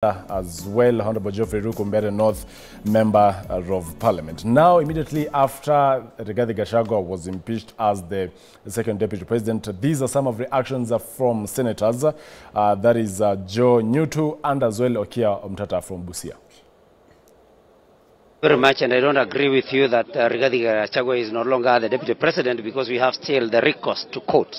as well, Honorable Geoffrey Rukumbere North, Member of Parliament. Now, immediately after Rigathi Gachagua was impeached as the second deputy president, these are some of the actions from senators. That is Joe Nyutu and as well Okia Omtata from Busia. Very much, and I don't agree with you that Rigathi Gachagua is no longer the deputy president because we have still the recourse to court.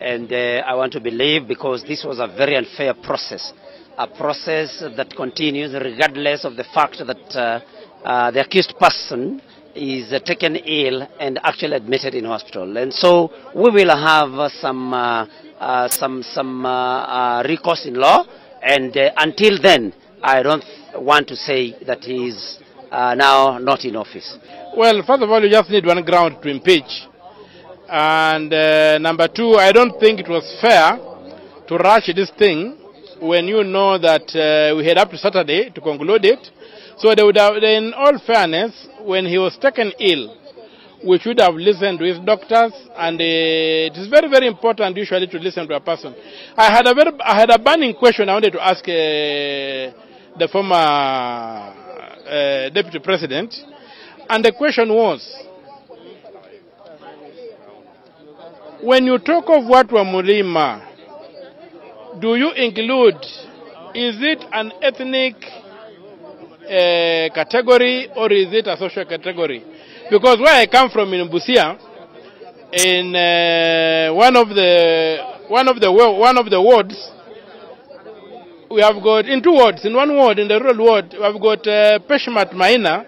And I want to believe, because this was a very unfair process, a process that continues regardless of the fact that the accused person is taken ill and actually admitted in hospital. And so we will have some recourse in law, and until then, I don't want to say that he is now not in office. Well, first of all, you just need one ground to impeach. And number two, I don't think it was fair to rush this thing when you know that we had up to Saturday to conclude it. So they would have, in all fairness, when he was taken ill, we should have listened to his doctors, and it is very, very important usually to listen to a person. I had a burning question I wanted to ask the former deputy president, and the question was, when you talk of Watu wa Mulima, do you include, is it an ethnic category or is it a social category? Because where I come from in Busia, in one of the wards, we have got, in two wards, in one ward, in the rural ward, we have got Peshmat Maina,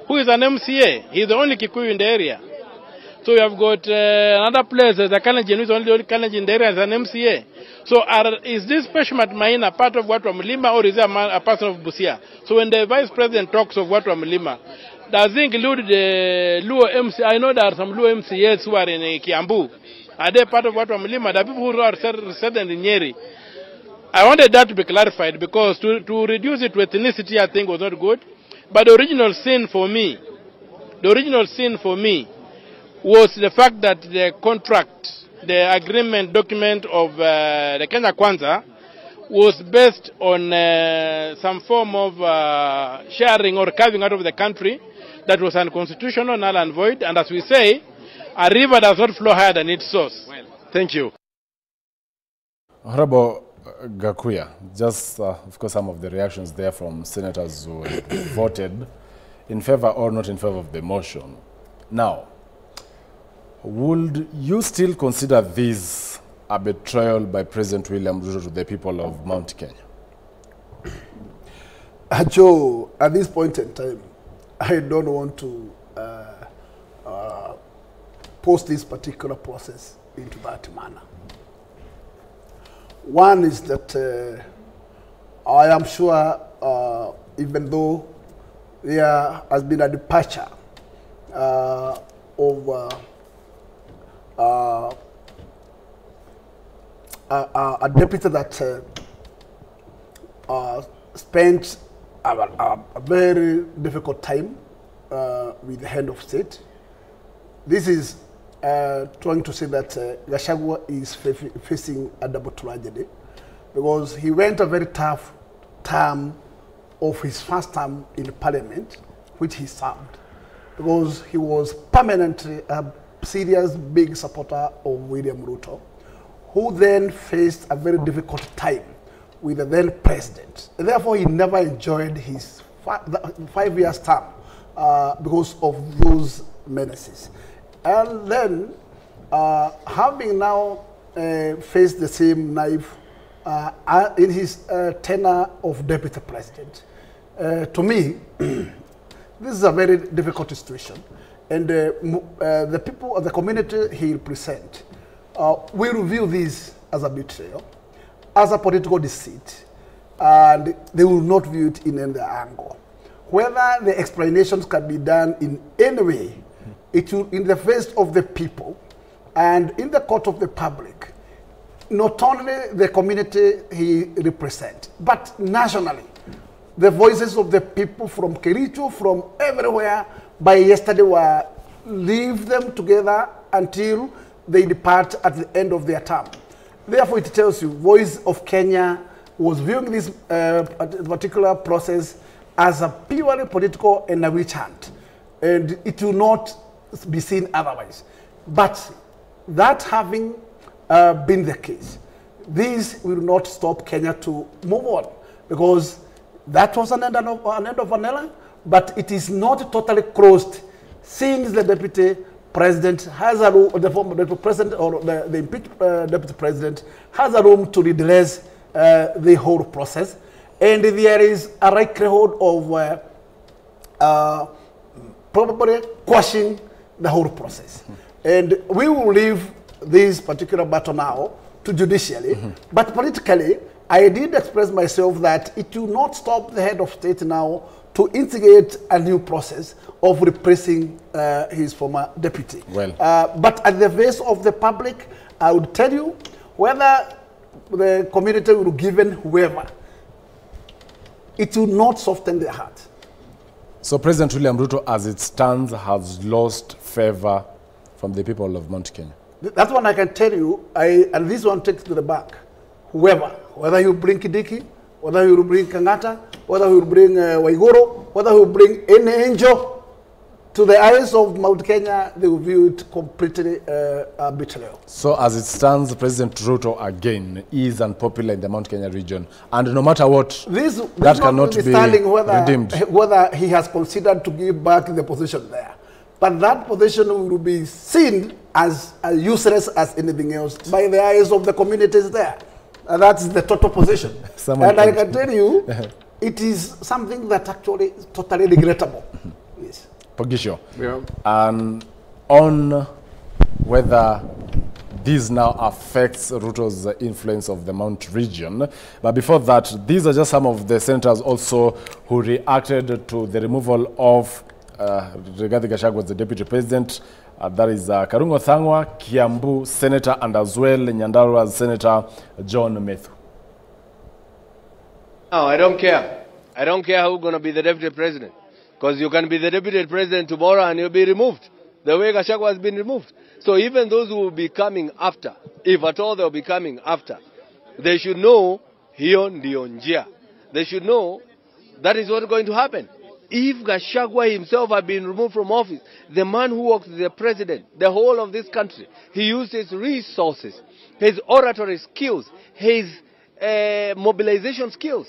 who is an MCA. He's the only Kikuyu in the area. So we have got another place, the Kalenjin, who is only Kalenjin in the area, as an MCA. So is this Peshmat Maina part of Watu wa Mulima, or is it a person of Busia? So when the vice president talks of Watu wa Mulima, does it include the Luo MCA? I know there are some Luo MCAs who are in Kiambu. Are they part of Watu wa Mulima? The people who are resident in Nyeri. I wanted that to be clarified, because to reduce it to ethnicity, I think, was not good. But the original sin for me was the fact that the contract, the agreement document of the Kenya Kwanza was based on some form of sharing or carving out of the country that was unconstitutional, null and void. And as we say, a river does not flow higher than its source. Well, thank you. Honorable Gakuya, just of course some of the reactions there from senators who voted in favor or not in favor of the motion. Now, would you still consider this a betrayal by President William Ruto to the people of Mount Kenya? Joe, at this point in time, I don't want to post this particular process into that manner. One is that I am sure, even though there has been a departure of a deputy that spent a very difficult time with the head of state. This is trying to say that Gachagua is facing a double tragedy, because he went a very tough term of his first term in parliament, which he served, because he was permanently a serious big supporter of William Ruto, who then faced a very difficult time with the then president. And therefore, he never enjoyed his 5 years term because of those menaces. And then, having now faced the same knife in his tenure of deputy president, to me, this is a very difficult situation. And the people of the community he represents will view this as a betrayal, as a political deceit, and they will not view it in any angle. Whether the explanations can be done in any way, it will, in the face of the people and in the court of the public, not only the community he represents, but nationally, the voices of the people from Kericho, from everywhere, by yesterday were leave them together until they depart at the end of their term. Therefore, it tells you, voice of Kenya was viewing this particular process as a purely political and a witch hunt. And it will not be seen otherwise. But that having been the case, this will not stop Kenya to move on, because that was an end of an era, but it is not totally closed since the deputy president has a room, the former deputy president or the impeached deputy president has a room to redress the whole process, and there is a likelihood of probably quashing the whole process. And we will leave this particular battle now to judicially, but politically, I did express myself that it will not stop the head of state now to instigate a new process of repressing his former deputy. Well, but at the face of the public, I would tell you, whether the community will be given whoever, it will not soften their heart. so President William Ruto, as it stands, has lost favor from the people of Mount Kenya. That's one I can tell you, and this one takes to the back. Whoever, whether you bring Kidiki, whether you bring Kangata, whether you bring Waiguru, whether you bring any angel, to the eyes of Mount Kenya, they will view it completely betrayal. So as it stands, President Ruto again is unpopular in the Mount Kenya region, and no matter what, this that cannot be redeemed. Whether he has considered to give back the position there. But that position will be seen as useless as anything else by the eyes of the communities there. And that's the total position. And I can tell you, it is something that actually is totally regrettable. Yes. Pogisho, Yeah. and on whether this now affects Ruto's influence of the Mount region. But before that, these are just some of the senators also who reacted to the removal of Rigathi Gachagua as the deputy president. That is Karungo Thangwa, Kiambu senator, and as well Nyandarua senator John Methu. No, I don't care. I don't care who's going to be the deputy president. Because you can be the deputy president tomorrow and you'll be removed, the way Gachagua has been removed. So even those who will be coming after, if at all they'll be coming after, they should know hiyo ndio njia. They should know that is what's going to happen. If Gachagua himself had been removed from office, the man who was the president, the whole of this country, he used his resources, his oratory skills, his mobilization skills.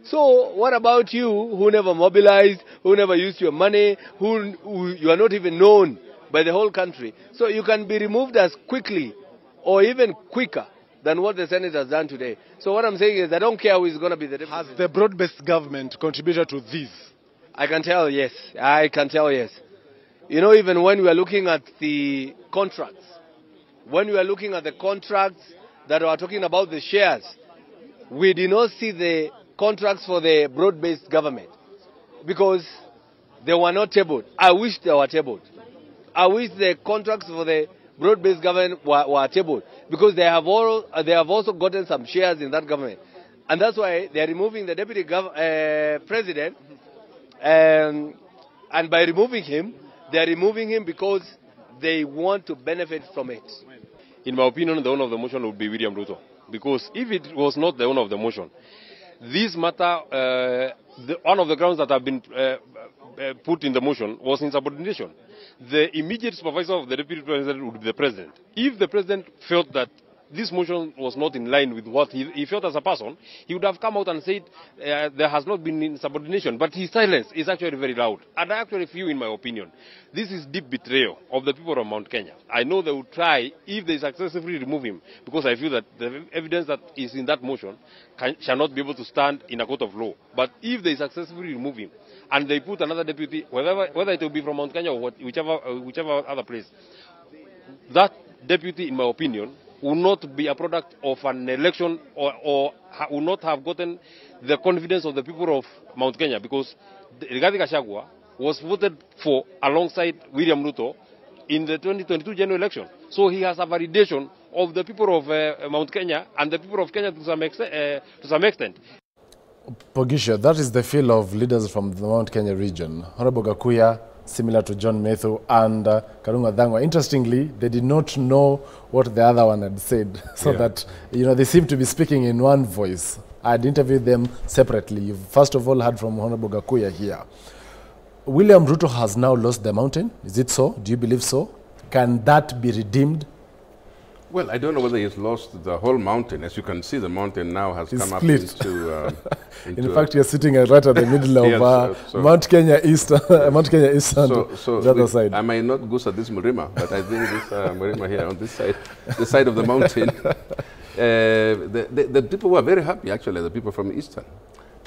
So what about you who never mobilized, who never used your money, who you are not even known by the whole country? So you can be removed as quickly or even quicker than what the Senate has done today. So what I'm saying is I don't care who is going to be the deputy. Has the broad-based government contributed to this? I can tell yes. I can tell yes. You know, even when we are looking at the contracts, when we are looking at the contracts that are talking about the shares, we did not see the contracts for the broad-based government because they were not tabled. I wish they were tabled. I wish the contracts for the broad-based government were tabled because they have also gotten some shares in that government. And that's why they are removing the deputy president. And by removing him, they are removing him because they want to benefit from it. In my opinion, the owner of the motion would be William Ruto. Because if it was not the owner of the motion, this matter, one of the grounds that have been put in the motion was insubordination. The immediate supervisor of the deputy president would be the president. If the president felt that this motion was not in line with what he felt as a person, he would have come out and said there has not been insubordination. But his silence is actually very loud. And I actually feel, in my opinion, this is deep betrayal of the people of Mount Kenya. I know they will try, if they successfully remove him, because I feel that the evidence that is in that motion shall not be able to stand in a court of law. But if they successfully remove him, and they put another deputy, whether it will be from Mount Kenya or whichever other place, that deputy, in my opinion, will not be a product of an election or will not have gotten the confidence of the people of Mount Kenya, because Rigathi Gachagua was voted for alongside William Ruto in the 2022 general election. So he has a validation of the people of Mount Kenya and the people of Kenya to some extent. Pogisha, that is the feel of leaders from the Mount Kenya region. Honorable Gakuya, similar to John Methu, and Karungo Thangwa. Interestingly, they did not know what the other one had said, so that, you know, they seem to be speaking in one voice. I'd interviewed them separately. You've first of all heard from Honorable Gachagua here. William Ruto has now lost the mountain. Is it so? Do you believe so? Can that be redeemed? Well, I don't know whether he's lost the whole mountain. As you can see, the mountain now has come split. up into... In fact, you're sitting right at the middle of Yes, Mount Kenya East, Mount Kenya East and the other side. I might not go to this Murima, but I think this Murima here on this side, the side of the mountain, the people were very happy, actually, the people from Eastern.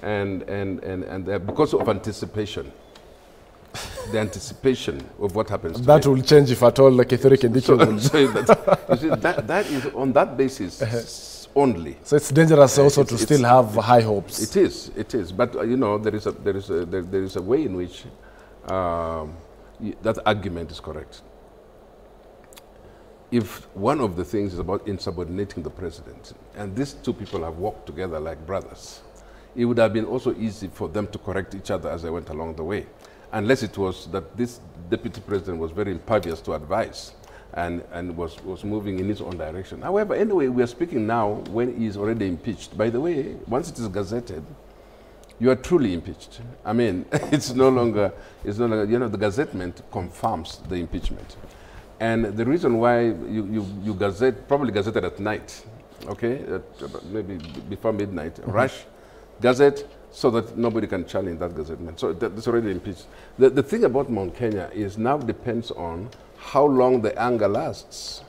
And because of anticipation. The anticipation of what happens today. That will change if at all K24 TV you see, that is on that basis only. So it's dangerous also to still have high hopes. It is. But you know, there is a way in which that argument is correct. If one of the things is about insubordinating the president, and these two people have walked together like brothers, it would have been also easy for them to correct each other as they went along the way. Unless it was that this deputy president was very impervious to advice and was moving in his own direction. However, anyway, we are speaking now when he is already impeached. By the way, once it is gazetted, you are truly impeached. I mean, it's no longer, you know, the gazettement confirms the impeachment. And the reason why you gazette, probably gazetted at night, okay, maybe before midnight, rush, gazette, so that nobody can challenge that gazettement. So that's already impeached. The thing about Mount Kenya is now depends on how long the anger lasts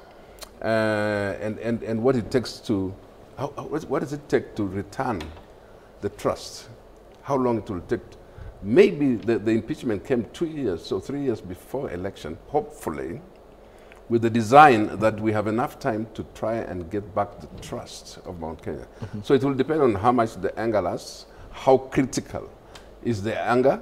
and what it takes to, what does it take to return the trust? How long it will take? Maybe the impeachment came 2 years or 3 years before election, hopefully, with the design that we have enough time to try and get back the trust of Mount Kenya. So it will depend on how much the anger lasts, how critical is the anger,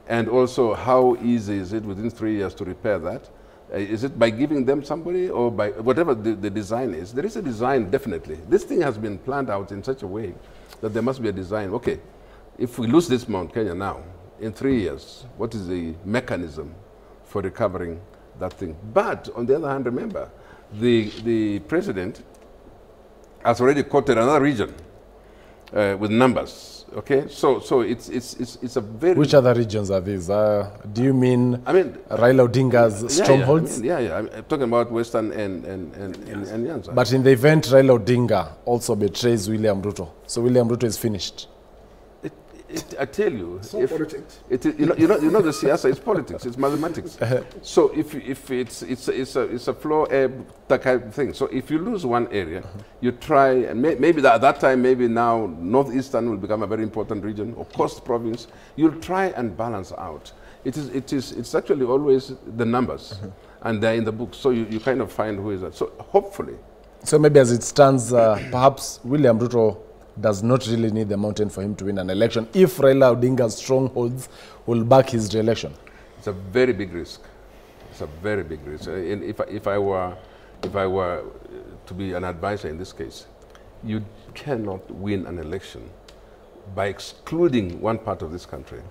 and also how easy is it within 3 years to repair that. Is it by giving them somebody or by whatever the design is? There is a design, definitely. This thing has been planned out in such a way that there must be a design. Okay, if we lose this Mount Kenya now, in 3 years, what is the mechanism for recovering that thing? But on the other hand, remember, the president has already quoted another region with numbers. Okay, so it's a very... Which other regions are these? Do you mean, Raila Odinga's strongholds? Yeah. I'm talking about Western and Nyanza. But in the event Raila Odinga also betrays William Ruto, so William Ruto is finished. I tell you, politics. you know the siyasa is politics, it's mathematics. So if it's a floor ebb that kind of thing. So if you lose one area, you try, and maybe at that time, maybe now Northeastern will become a very important region, or Coast Province. You'll try and balance out. It's actually always the numbers, and they're in the book. So you kind of find who is that. So hopefully. So maybe as it stands, perhaps William Ruto does not really need the mountain for him to win an election if Raila Odinga's strongholds will back his re-election. It's a very big risk. It's a very big risk. And if I were to be an advisor in this case, you cannot win an election by excluding one part of this country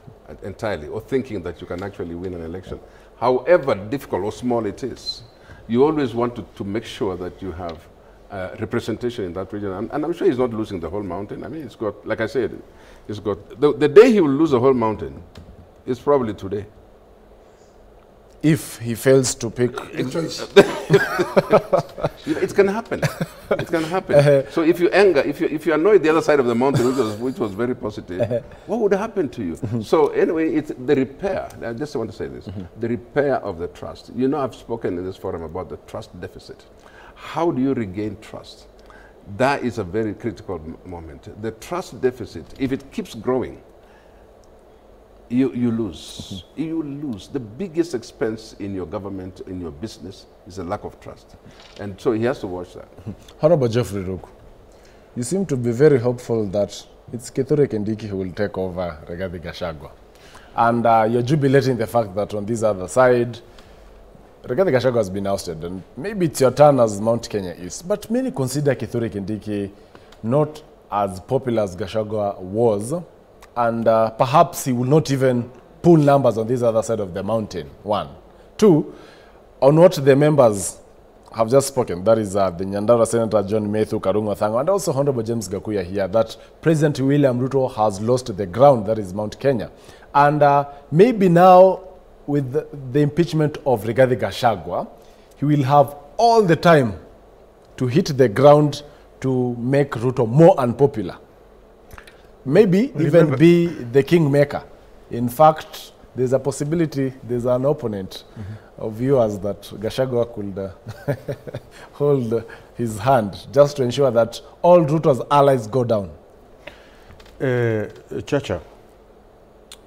entirely, or thinking that you can actually win an election. However difficult or small it is, you always want to make sure that you have representation in that region, and I'm sure he's not losing the whole mountain. I mean, it's got, like I said, it's got, the day he will lose the whole mountain is probably today. If he fails to pick a choice. It can happen. It can happen. So if you anger, if you annoy the other side of the mountain, which was very positive, what would happen to you? So anyway, it's the repair. I just want to say this: the repair of the trust. You know, I've spoken in this forum about the trust deficit. How do you regain trust? That is a very critical moment. The trust deficit, if it keeps growing, you lose. You lose. The biggest expense in your government, in your business, is a lack of trust. And so he has to watch that. Honorable Geoffrey Ruku, you seem to be very hopeful that it's K24 TV who will take over Rigathi Gachagua. And you're jubilating the fact that on this other side, Rigathi Gachagua has been ousted, and maybe it's your turn as Mount Kenya is. But many consider K24 TV not as popular as Gachagua was, and perhaps he will not even pull numbers on this other side of the mountain, one. Two, on what the members have just spoken. That is the Nyandarua Senator John Methu Karungo Thango and also Honorable James Gakuya here, that President William Ruto has lost the ground, that is Mount Kenya. And maybe now, with the impeachment of Rigathi Gachagua, he will have all the time to hit the ground to make Ruto more unpopular. Maybe even be the kingmaker. In fact, there's a possibility, there's an opponent of viewers that Gachagua could hold his hand just to ensure that all Ruto's allies go down. Chacha,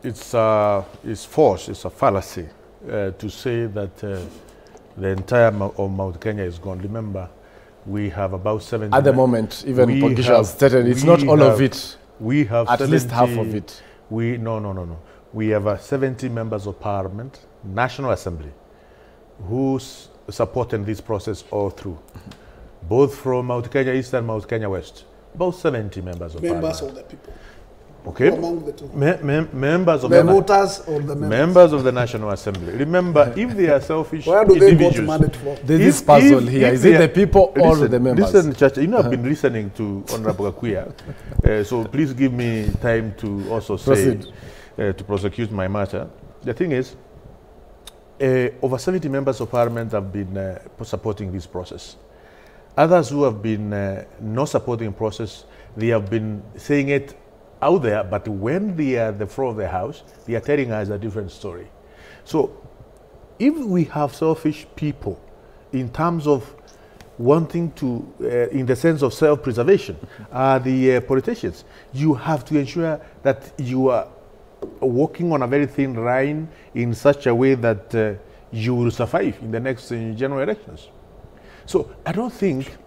it's false, it's a fallacy to say that the entire of Mount Kenya is gone. Remember, we have about 70... At the moment, even Pongisha has stated it's not all of it. We have at least half of it. No. We have 70 members of parliament, National Assembly, who's supporting this process all through, both from Mount Kenya East and Mount Kenya West. About 70 members of parliament. Members of the people. Okay. Among the two. Members of the voters or the members of the National Assembly. Remember, if they are selfish where do they go to mandate for? There's this puzzle here. Is it the people or the members? Listen, Church, you know, I've been listening to Honorable Gakuya, so please give me time to also say, to prosecute my matter. The thing is, over 70 members of parliament have been supporting this process. Others who have been not supporting the process, they have been saying it out there, but when they are at the floor of the house, they are telling us a different story. So if we have selfish people in terms of wanting to, in the sense of self-preservation, the politicians, you have to ensure that you are walking on a very thin line in such a way that you will survive in the next general elections. So I don't think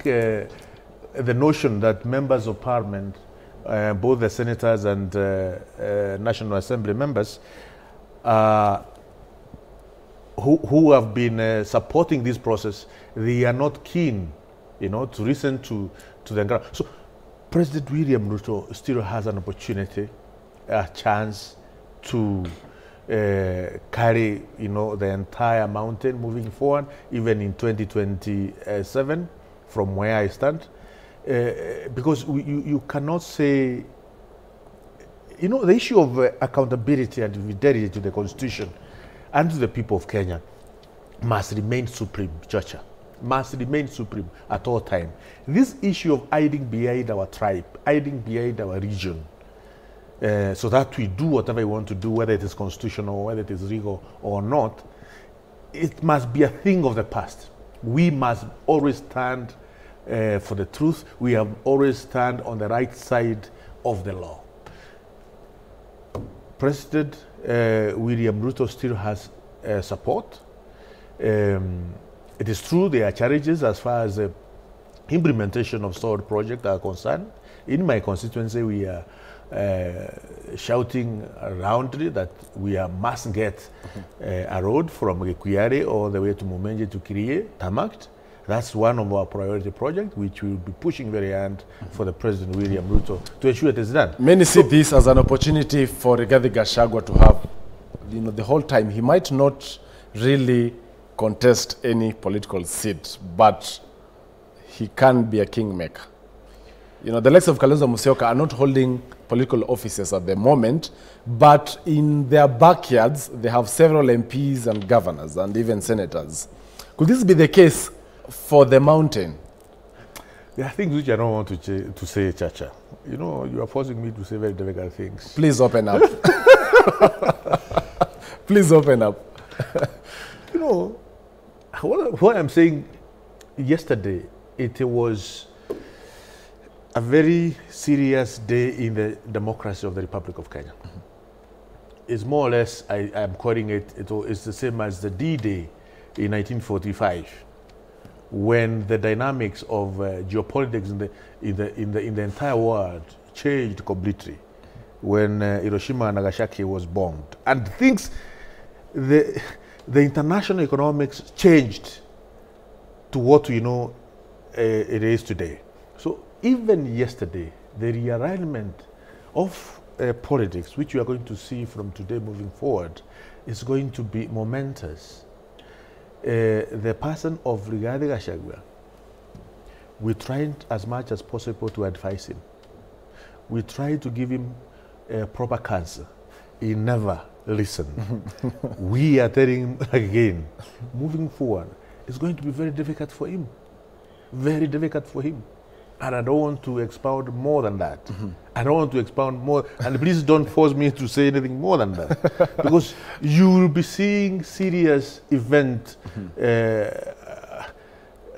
the notion that members of parliament, both the senators and National Assembly members, who have been supporting this process, they are not keen, you know, to listen to the ground. So President William Ruto still has an opportunity, a chance to carry, you know, the entire mountain moving forward, even in 2027, from where I stand. Because you cannot say, you know, the issue of accountability and fidelity to the Constitution and to the people of Kenya must remain supreme, Chacha, must remain supreme at all time. This issue of hiding behind our tribe, hiding behind our region, so that we do whatever we want to do, whether it is constitutional or whether it is legal or not, it must be a thing of the past. We must always stand for the truth. We have always stand on the right side of the law. President William Ruto still has support. It is true there are challenges as far as the implementation of storage projects are concerned. In my constituency, we are shouting roundly that we must get a road from Gikuyari all the way to Mumenje to Kirie, tarmacked. That's one of our priority projects, which we will be pushing very hard for the President William Ruto to ensure it is done. Many see this as an opportunity for Rigathi Gachagua to have, you know, the whole time. He might not really contest any political seat, but he can be a kingmaker. You know, the likes of Kalonzo Musyoka are not holding political offices at the moment, but in their backyards, they have several MPs and governors and even senators. Could this be the case for the mountain? There are things which I don't want to say, Chacha. You know, you are forcing me to say very difficult things. Please open up. Please open up. You know, what I'm saying yesterday, it was a very serious day in the democracy of the Republic of Kenya. It's more or less, I'm calling it's the same as the D-Day in 1945. When the dynamics of geopolitics in the entire world changed completely, when Hiroshima and Nagasaki was bombed, and things, the international economics changed to what we know it is today. So even yesterday, the realignment of politics, which we are going to see from today moving forward, is going to be momentous. the person of Rigathi Gachagua, we tried as much as possible to advise him. We tried to give him proper counsel. He never listened. We are telling him again, moving forward, it's going to be very difficult for him. Very difficult for him. And I don't want to expound more than that. I don't want to expound more. And please don't force me to say anything more than that. Because you will be seeing serious event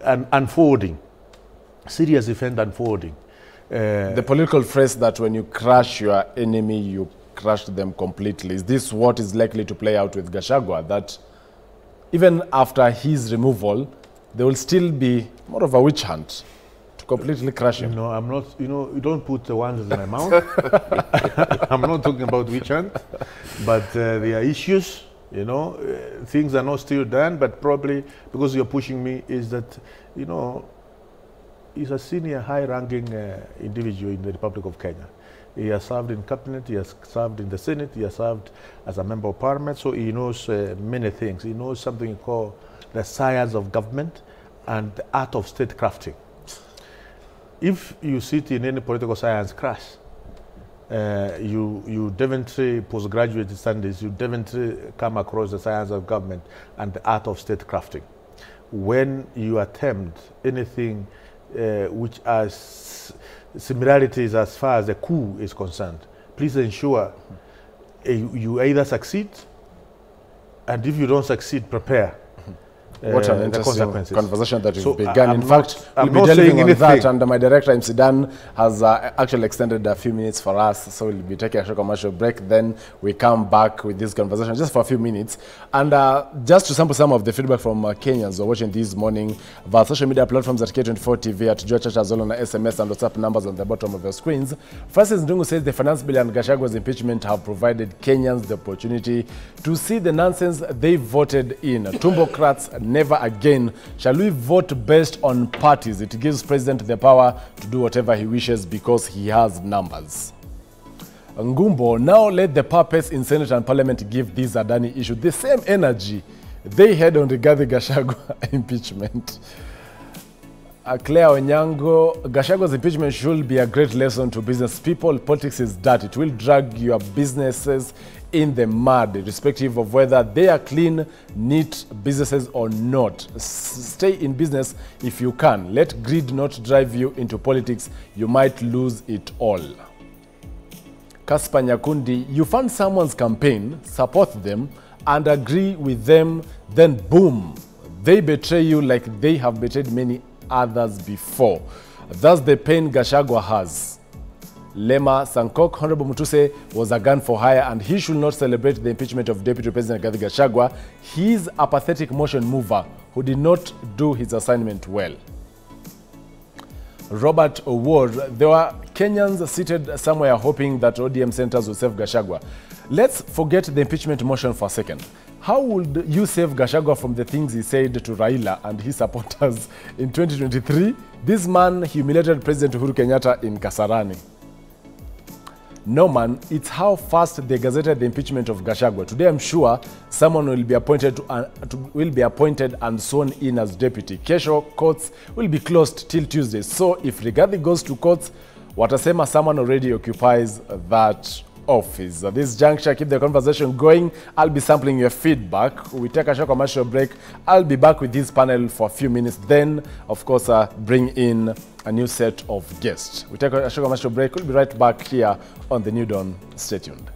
unfolding. Serious event unfolding. The political phrase that when you crush your enemy, you crush them completely. Is this what is likely to play out with Gachagua? That even after his removal, there will still be more of a witch hunt to completely crush him? No, I'm not, you don't put the words in my mouth. I'm not talking about witch hunt, but there are issues, things are not still done, but probably because you're pushing me is that, he's a senior, high-ranking individual in the Republic of Kenya. He has served in cabinet, he has served in the Senate, he has served as a member of parliament, so he knows many things. He knows something called the science of government and the art of state crafting. If you sit in any political science class, you definitely postgraduate studies, you definitely come across the science of government and the art of state crafting. When you attempt anything which has similarities as far as the coup is concerned, please ensure you either succeed, and if you don't succeed, prepare. What an interesting conversation that we've begun. In fact, I'm we'll not be delving saying on that, anything. and my director, MC Dan, has actually extended a few minutes for us, so we'll be taking a short commercial break. Then we come back with this conversation just for a few minutes. And just to sample some of the feedback from Kenyans who are watching this morning via social media platforms at K24 TV, at Joe Church, as well on SMS and WhatsApp numbers on the bottom of your screens. Francis Ndungu says the finance bill and Gachagua's impeachment have provided Kenyans the opportunity to see the nonsense they voted in. Tumbocrats, never again shall we vote based on parties. It gives president the power to do whatever he wishes because he has numbers. Ngumbo, now let the puppets in Senate and Parliament give this Adani issue the same energy they had on the Gachagua impeachment. Claire Onyango, Gachagua's impeachment should be a great lesson to business people. Politics is dirty. It will drag your businesses in the mud, irrespective of whether they are clean, neat businesses or not. Stay in business if you can. Let greed not drive you into politics. You might lose it all. Kaspa Nyakundi, you fund someone's campaign, support them, and agree with them, then boom, they betray you like they have betrayed many others before. That's the pain Gachagua has. Lema Sankok, Honorable Mutuse was a gun for hire, and he should not celebrate the impeachment of Deputy President Rigathi Gachagua. He's a pathetic motion mover who did not do his assignment well. Robert Award, there were Kenyans seated somewhere hoping that ODM centers will save Gachagua. Let's forget the impeachment motion for a second. How would you save Gachagua from the things he said to Raila and his supporters in 2023? This man humiliated President Uhuru Kenyatta in Kasarani. No, man, it's how fast they gazetted the impeachment of Gachagua. Today, I'm sure someone will be appointed and sworn in as deputy. Kesho, courts will be closed till Tuesday. So if Rigathi goes to courts, watasema someone already occupies that office. At this juncture, keep the conversation going. I'll be sampling your feedback. We take a short commercial break. I'll be back with this panel for a few minutes. Then, of course, bring in a new set of guests. We take a short commercial break. We'll be right back here on the New Dawn. Stay tuned.